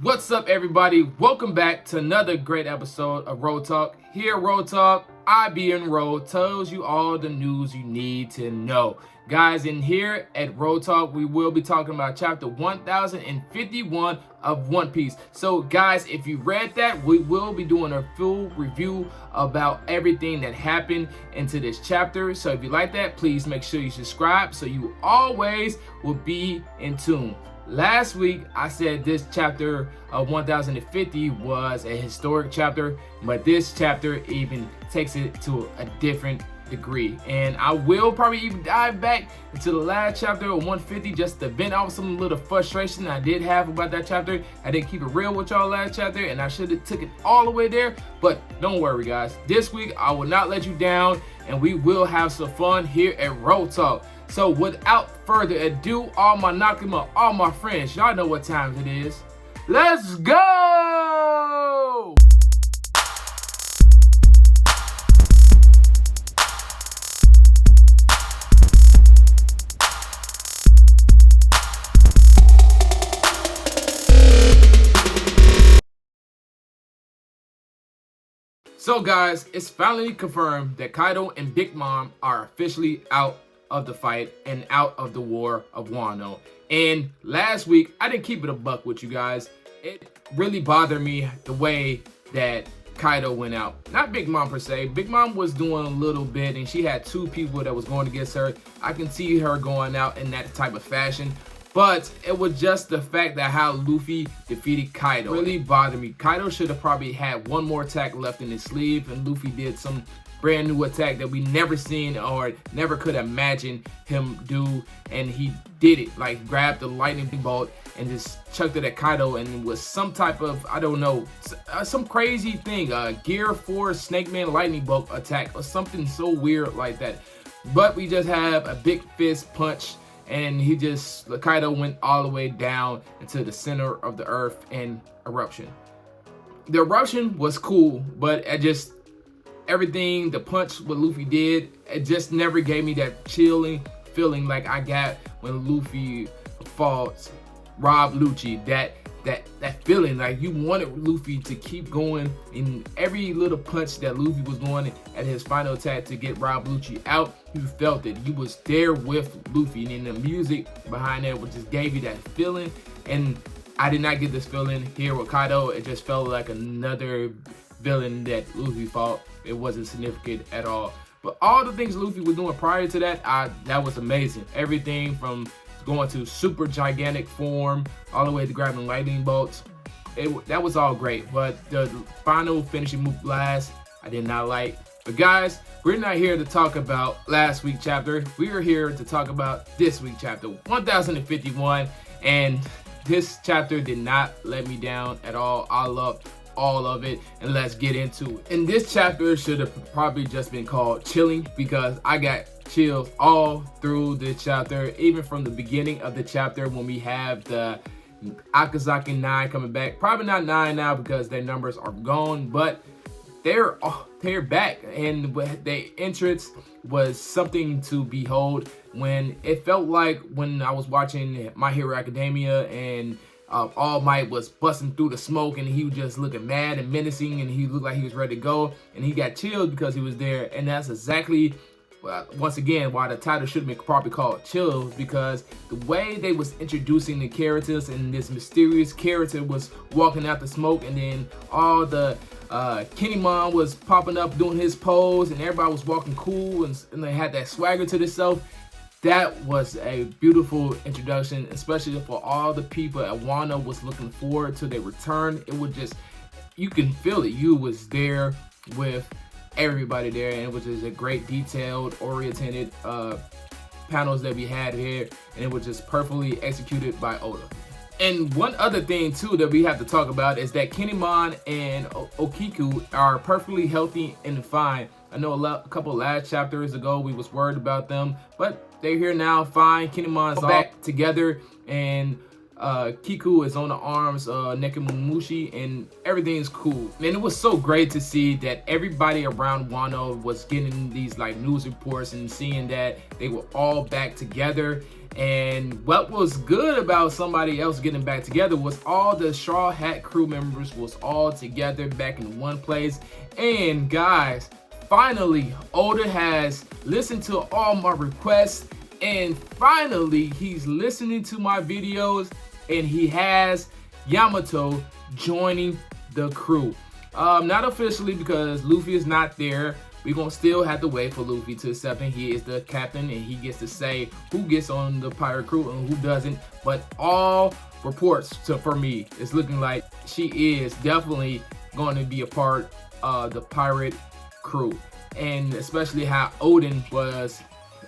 What's up, everybody? Welcome back to another great episode of Road Talk. Here at Road Talk, I be in Road tells you all the news you need to know. Guys, in here at Road Talk, we will be talking about chapter 1051 of One Piece. So, guys, if you read that, we will be doing a full review about everything that happened into this chapter. So, if you like that, please make sure you subscribe so you always will be in tune. Last week, I said this chapter of 1050 was a historic chapter, but this chapter even takes it to a different degree. And I will probably even dive back into the last chapter of 150 just to vent out some little frustration I did have about that chapter. I didn't keep it real with y'all last chapter, and I should have took it all the way there. But don't worry, guys. This week, I will not let you down, and we will have some fun here at Road Talk. So without further ado, all my Nakama, all my friends, y'all know what time it is. Let's go! So guys, it's finally confirmed that Kaido and Big Mom are officially out of the fight and out of the war of Wano. And last week, I didn't keep it a buck with you guys. It really bothered me the way that Kaido went out. Not Big Mom per se. Big Mom was doing a little bit, and she had two people that was going against her. I can see her going out in that type of fashion. But it was just the fact that how Luffy defeated Kaido. It really bothered me. Kaido should have probably had one more attack left in his sleeve, and Luffy did some brand new attack that we never seen or never could imagine him do, and he did it. Like, grabbed the lightning bolt and just chucked it at Kaido, and it was some type of, I don't know, some crazy thing, Gear 4 Snake Man lightning bolt attack or something so weird like that. But we just have a big fist punch, and Kaido went all the way down into the center of the earth in eruption. The eruption was cool, but everything, the punch what Luffy did, it just never gave me that chilling feeling like I got when Luffy fought Rob Lucci. That feeling like you wanted Luffy to keep going in every little punch that Luffy was doing at his final attack to get Rob Lucci out. You felt it. You was there with Luffy, and then the music behind it just gave you that feeling. And I did not get this feeling here with Kaido. It just felt like another villain that Luffy fought. It wasn't significant at all. But all the things Luffy was doing prior to that, that was amazing. Everything from going to super gigantic form all the way to grabbing lightning bolts. That was all great. But the final finishing move blast, I did not like. But guys, we're not here to talk about last week's chapter. We are here to talk about this week's chapter, 1051. And this chapter did not let me down at all. I loved all of it, and let's get into it. And this chapter should have probably just been called Chilling, because I got chills all through this chapter, even from the beginning of the chapter when we have the Akazaki 9 coming back. Probably not 9 now because their numbers are gone, but they're back, and their entrance was something to behold. When it felt like when I was watching My Hero Academia and All Might was busting through the smoke, and he was just looking mad and menacing, and he looked like he was ready to go, and he got chilled because he was there. And that's exactly, once again, why the title should have been probably called Chills, because the way they was introducing the characters, and this mysterious character was walking out the smoke, and then all the Kinemon was popping up doing his pose, and everybody was walking cool, and they had that swagger to themselves. That was a beautiful introduction, especially for all the people at Wano was looking forward to their return. It was just, you can feel it. You was there with everybody there, and it was just a great detailed, oriented panels that we had here, and it was just perfectly executed by Oda. And one other thing too that we have to talk about is that Kinemon and Okiku are perfectly healthy and fine. I know a couple last chapters ago we was worried about them, but they're here now, fine. Kinemon's back together, and Kiku is on the arms of Nekomamushi, and everything's cool. And it was so great to see that everybody around Wano was getting these like news reports and seeing that they were all back together. And what was good about somebody else getting back together was all the Straw Hat crew members was all together back in one place. And guys, finally, Oda has listened to all my requests, and finally he's listening to my videos, and he has Yamato joining the crew. Not officially because Luffy is not there. We're gonna still have to wait for Luffy to accept him. He is the captain and he gets to say who gets on the pirate crew and who doesn't. But all reports for me is looking like she is definitely going to be a part of the pirate crew. And especially how Odin was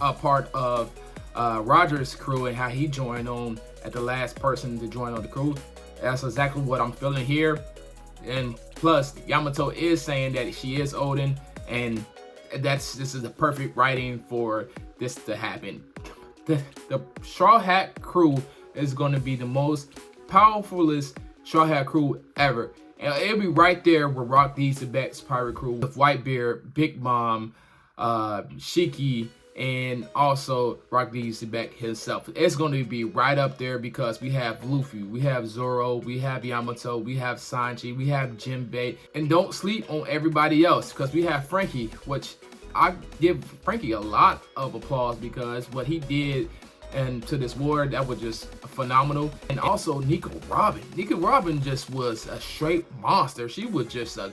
a part of Roger's crew and how he joined on at the last person to join on the crew. That's exactly what I'm feeling here. And plus, Yamato is saying that she is Odin, and this is the perfect writing for this to happen. The Straw Hat crew is going to be the most powerfulest Straw Hat crew ever. And it'll be right there with Rock Lee Sebek's pirate crew with Whitebeard, Big Mom, Shiki, and also Rock Lee Sebek himself. It's going to be right up there because we have Luffy, we have Zoro, we have Yamato, we have Sanji, we have Jinbei, and don't sleep on everybody else because we have Frankie, which I give Frankie a lot of applause because what he did and to this war, that was just phenomenal. And also Nico Robin. Nico Robin just was a straight monster. She was just a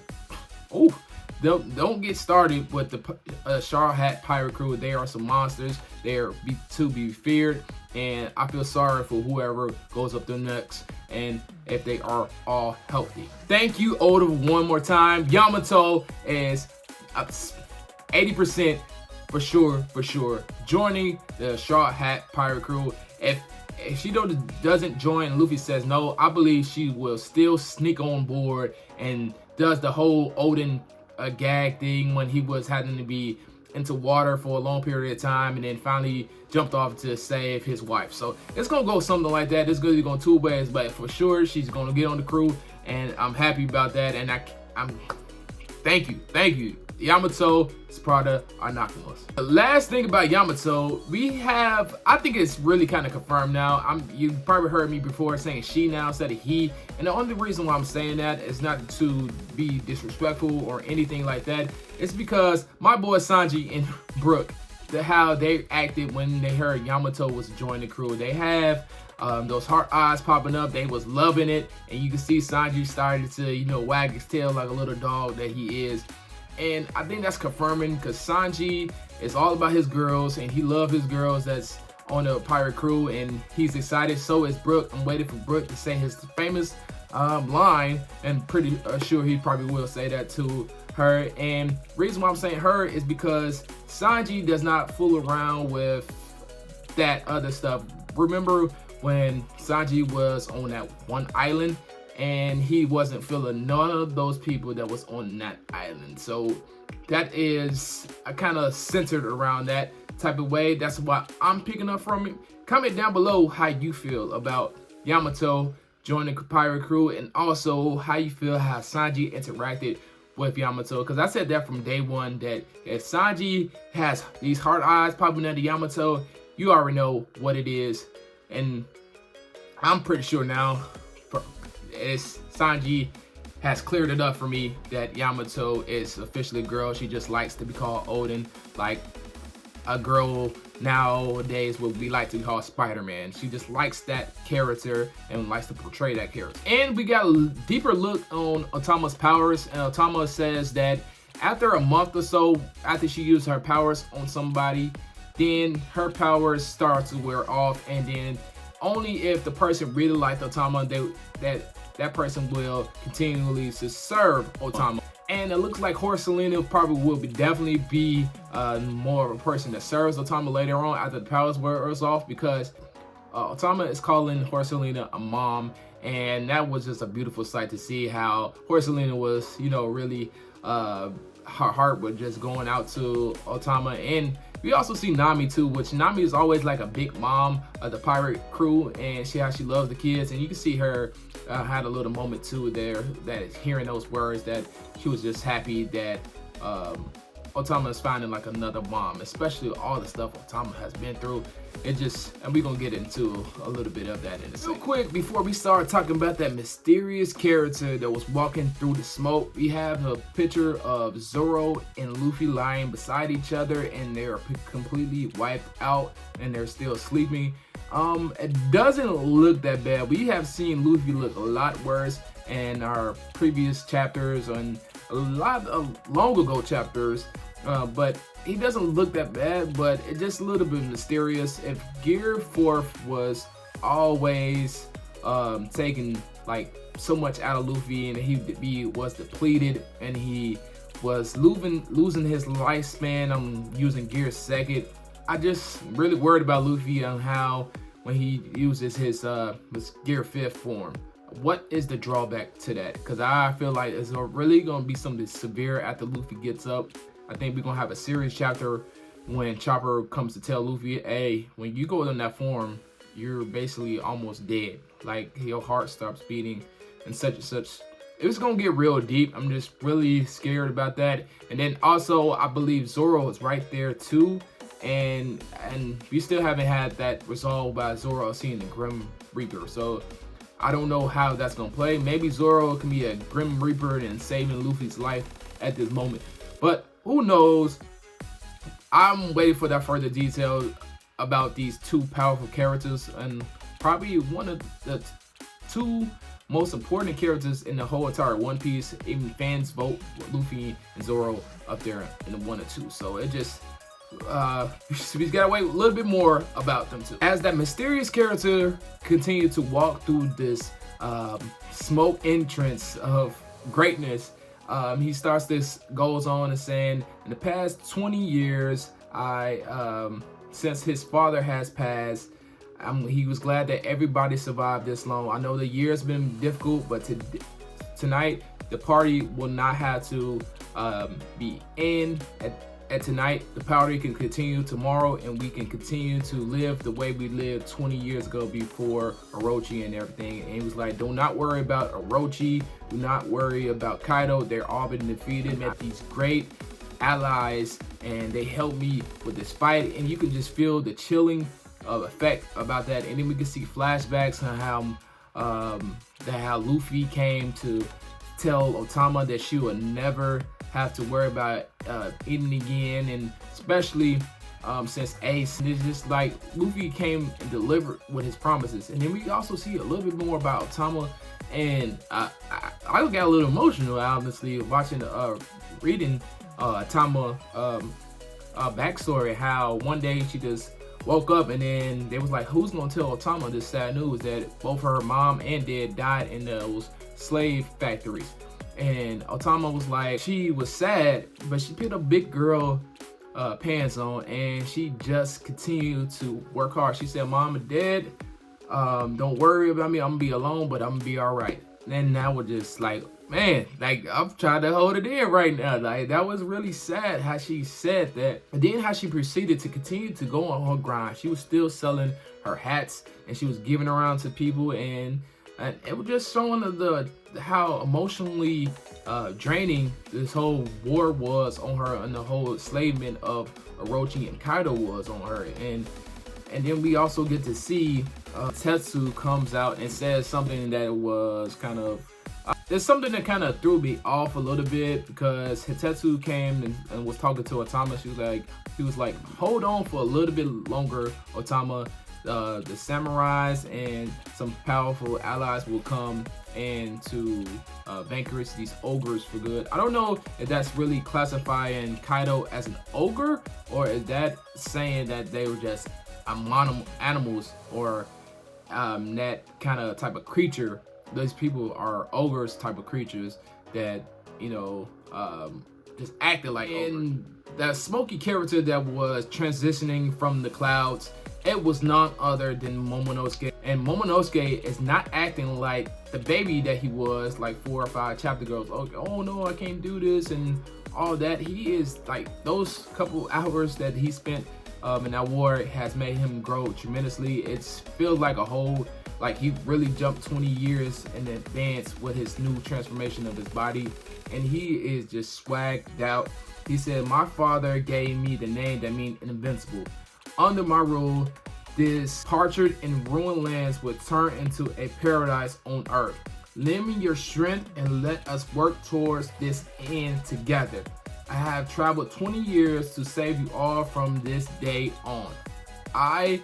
Don't get started with the Straw Hat pirate crew. They are some monsters. They are to be feared, and I feel sorry for whoever goes up there next, and if they are all healthy. Thank you, Oda, one more time. Yamato is 80% for sure joining the Straw Hat pirate crew. If she doesn't join, Luffy says no, I believe she will still sneak on board and does the whole Odin a gag thing when he was having to be into water for a long period of time and then finally jumped off to save his wife. So it's gonna go something like that. It's gonna go two ways, but for sure she's gonna get on the crew, and I'm happy about that. And I'm thank you. Yamato is part of our Nakamas. The last thing about Yamato, we have, I think it's really kind of confirmed now. You probably heard me before saying she now instead of he. And the only reason why I'm saying that is not to be disrespectful or anything like that. It's because my boy Sanji and Brook, how they acted when they heard Yamato was joining the crew. They have those heart eyes popping up. They was loving it. And you can see Sanji started to, wag his tail like a little dog that he is. And I think that's confirming because Sanji is all about his girls and he loves his girls that's on the pirate crew, and he's excited. So is Brook. I'm waiting for Brook to say his famous line, and pretty sure he probably will say that to her. And reason why I'm saying her is because Sanji does not fool around with that other stuff. Remember when Sanji was on that one island and he wasn't feeling none of those people that was on that island? So that is kind of centered around that type of way. That's what I'm picking up from it. Comment down below how you feel about Yamato joining the pirate crew, and also how you feel how Sanji interacted with Yamato, because I said that from day one, that if Sanji has these hard eyes popping at Yamato, you already know what it is. And I'm pretty sure now Sanji has cleared it up for me that Yamato is officially a girl. She just likes to be called Odin, like a girl nowadays would be like to be called Spider-Man. She just likes that character and likes to portray that character. And we got a deeper look on Otama's powers, and Otama says that after a month or so after she used her powers on somebody, then her powers start to wear off, and then only if the person really liked Otama, that person will continually to serve Otama. And it looks like Horselina probably will definitely be more of a person that serves Otama later on after the powers wears off, because Otama is calling Horselina a mom, and that was just a beautiful sight to see how Horselina was, really her heart was just going out to Otama. And We also see Nami too, which Nami is always like a big mom of the pirate crew, and how she loves the kids. And you can see her had a little moment too there, that is hearing those words, that she was just happy that Otama is finding like another mom, especially all the stuff Otama has been through. And we're gonna get into a little bit of that in a second. Real quick, before we start talking about that mysterious character that was walking through the smoke, we have a picture of Zoro and Luffy lying beside each other, and they're completely wiped out and they're still sleeping. It doesn't look that bad. We have seen Luffy look a lot worse in our previous chapters and a lot of long ago chapters, but he doesn't look that bad, but it's just a little bit mysterious. If Gear 4th was always taking like so much out of Luffy, and he was depleted, and he was losing his lifespan, I'm using Gear 2nd. I just really worried about Luffy on how when he uses his Gear 5th form. What is the drawback to that? Because I feel like it's really going to be something severe after Luffy gets up. I think we're going to have a serious chapter when Chopper comes to tell Luffy, hey, when you go in that form, you're basically almost dead. Like, your heart stops beating and such and such. It's going to get real deep. I'm just really scared about that. And then also, I believe Zoro is right there too. And we still haven't had that resolved by Zoro seeing the Grim Reaper. So I don't know how that's going to play. Maybe Zoro can be a Grim Reaper and saving Luffy's life at this moment. But who knows? I'm waiting for that further detail about these two powerful characters, and probably one of the two most important characters in the whole entire One Piece. Even fans vote Luffy and Zoro up there in the 1 or 2. So it just we gotta wait a little bit more about them too. As that mysterious character continued to walk through this smoke entrance of greatness, he goes on and saying, in the past 20 years, since his father has passed, he was glad that everybody survived this long. I know the year's been difficult, but tonight the party will not have to be in at tonight. The party can continue tomorrow, and we can continue to live the way we lived 20 years ago before Orochi and everything. And he was like, do not worry about Orochi, do not worry about Kaido, they're all been defeated. Met these great allies, and they helped me with this fight. And you can just feel the chilling effect about that. And then we can see flashbacks on how Luffy came to tell Otama that she would never have to worry about eating again, and especially since Ace, it's just like Luffy came and delivered with his promises. And then we also see a little bit more about Otama, and I got a little emotional, honestly, watching reading Otama backstory, how one day she just woke up, and then they was like, who's gonna tell Otama this sad news that both her mom and dad died in those slave factories? And Otama was like, she was sad, but she put a big girl pants on, and she just continued to work hard. She said, Mom and Dad, don't worry about me, I'm gonna be alone, but I'm gonna be all right. And now we're just like, man, like, I'm trying to hold it in right now. Like, that was really sad how she said that. And then how she proceeded to continue to go on her grind. She was still selling her hats, and she was giving around to people, and it was just showing how emotionally draining this whole war was on her, and the whole enslavement of Orochi and Kaido was on her. And then we also get to see Tetsu comes out and says something that was kind of there's something that kind of threw me off a little bit, because Hitetsu came and was talking to Otama. He was like, hold on for a little bit longer, Otama. The samurais and some powerful allies will come and to vanquish these ogres for good. I don't know if that's really classifying Kaido as an ogre, or is that saying that they were just animals, or that kind of type of creature. Those people are ogres type of creatures that, you know, just acted like ogres. And that smoky character that was transitioning from the clouds, it was none other than Momonosuke. And Momonosuke is not acting like the baby that he was like 4 or 5 chapter ago. Oh no, I can't do this and all that. He is like, those couple hours that he spent in that war has made him grow tremendously. It feels like a whole, like he really jumped 20 years in advance with his new transformation of his body, and he is just swagged out. He said, "My father gave me the name that means invincible. Under my rule, this tortured and ruined lands would turn into a paradise on earth. Lend me your strength and let us work towards this end together. I have traveled 20 years to save you all from this day on. I,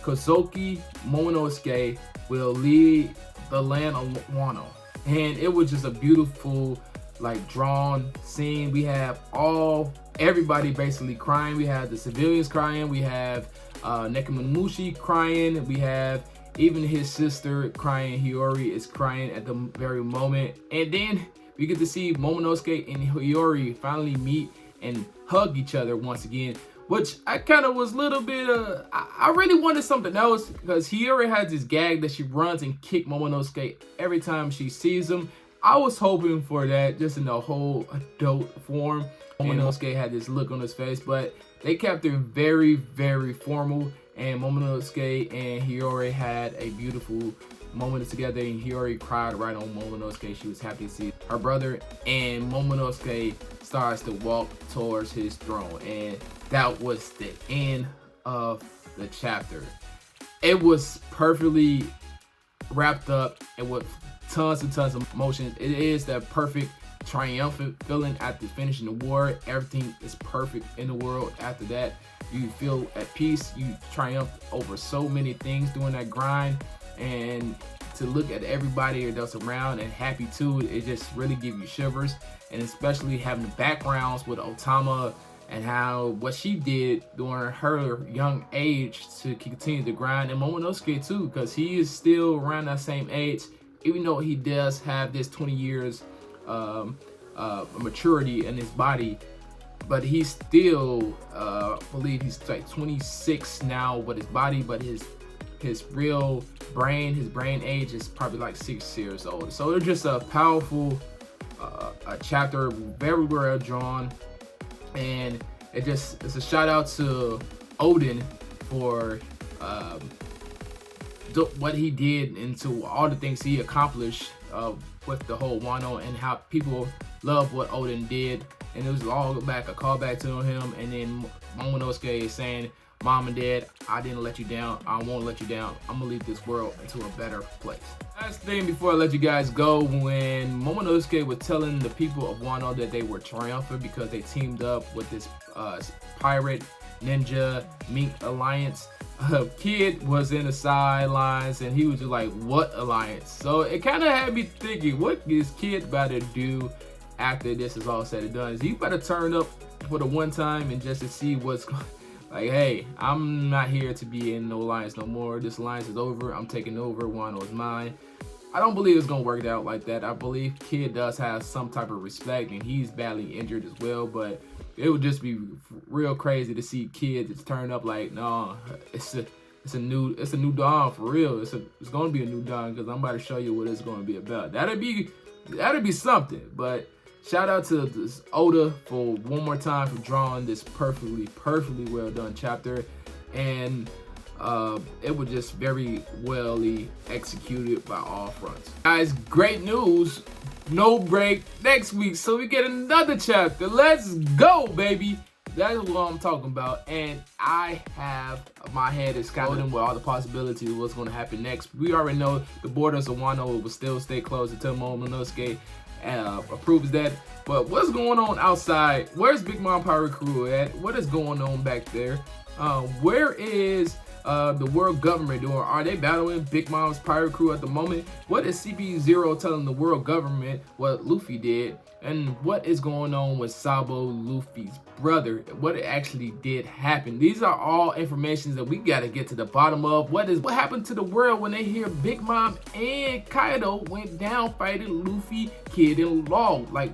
Kozuki Momonosuke, will lead the land of Wano." And it was just a beautiful, like, drawn scene. We have everybody basically crying. We have the civilians crying. We have Nakama crying. We have even his sister crying. Hiyori is crying at the very moment. And then we get to see Momonosuke and Hiyori finally meet and hug each other once again, which I kind of was a little bit, I really wanted something else, because Hiyori has this gag that she runs and kicks Momonosuke every time she sees him. I was hoping for that just in the whole adult form. Momonosuke had this look on his face, but they kept it very, very formal, and Momonosuke and Hiyori had a beautiful moment together, and Hiyori cried right on Momonosuke. She was happy to see her brother, and Momonosuke starts to walk towards his throne, and that was the end of the chapter. It was perfectly wrapped up and with tons and tons of emotions. It is that perfect triumphant feeling after finishing the war. Everything is perfect in the world after that. You feel at peace. You triumph over so many things during that grind, and to look at everybody that's around and happy too, it just really gives you shivers. And especially having the backgrounds with Otama and how what she did during her young age to continue to grind, and Momonosuke too, because he is still around that same age, even though he does have this 20 years maturity in his body, but he's still I believe he's like 26 now with his body, but his real brain, his brain age is probably like 6 years old. So it's just a powerful a chapter, very well drawn, and it's a shout out to Oden for what he did into all the things he accomplished with the whole Wano, and how people love what Oden did. And it was all back, a callback to him. And then Momonosuke is saying, "Mom and Dad, I didn't let you down. I won't let you down. I'm gonna lead this world into a better place." Last thing before I let you guys go, when Momonosuke was telling the people of Wano that they were triumphant because they teamed up with this pirate ninja mink alliance, Kid was in the sidelines and he was just like, "What alliance?" So it kind of had me thinking, what is Kid about to do after this is all said and done? Is he about to turn up for the one time and just to see what's going, like, "Hey, I'm not here to be in no alliance no more. This alliance is over. I'm taking over. Wano is mine." I don't believe it's gonna work out like that. I believe Kid does have some type of respect, and he's badly injured as well, but it would just be real crazy to see Kid just turn up like, "No, it's a new dawn for real. It's gonna be a new dawn, because I'm about to show you what it's gonna be about." That'd be something. But shout out to this Oda for one more time for drawing this perfectly well done chapter, and it was just very well executed by all fronts. Guys, great news. No break next week, so we get another chapter. Let's go, baby. That's what I'm talking about. And my head is scouting with all the possibilities of what's going to happen next. We already know the borders of Wano will still stay closed until Momonosuke approves that. But what's going on outside? Where's Big Mom Pirate Crew at? What is going on back there? Where is the world government doing? Are they battling Big Mom's Pirate Crew at the moment? What is CP0 telling the world government what Luffy did? And what is going on with Sabo, Luffy's brother? What actually did happen? These are all information that we gotta get to the bottom of. What happened to the world when they hear Big Mom and Kaido went down fighting Luffy, Kid, and Law? Like,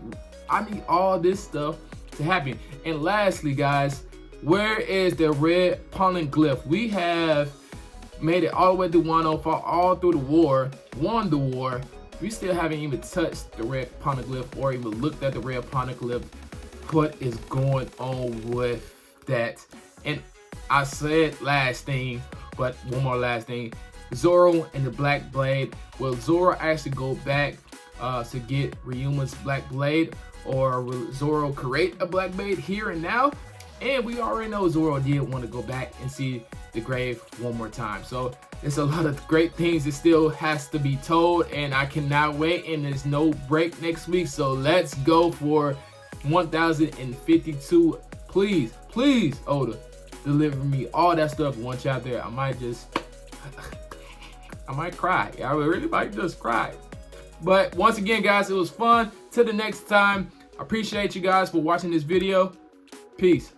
I need all this stuff to happen. And lastly, guys, Where is the red poneglyph? We have made it all the way through Wano, fought all through the war, won the war. We still haven't even touched the red poneglyph or even looked at the red poneglyph. What is going on with that? And I said last thing, but one more last thing. Zoro and the Black Blade. Will Zoro actually go back to get Ryuma's Black Blade? Or will Zoro create a Black Blade here and now? And we already know Zoro did want to go back and see the grave one more time. So there's a lot of great things that still has to be told, and I cannot wait, and there's no break next week. So let's go for 1052. Please, please, Oda, deliver me all that stuff in one chapter. I might cry. I really might just cry. But once again, guys, it was fun. Till the next time, I appreciate you guys for watching this video. Peace.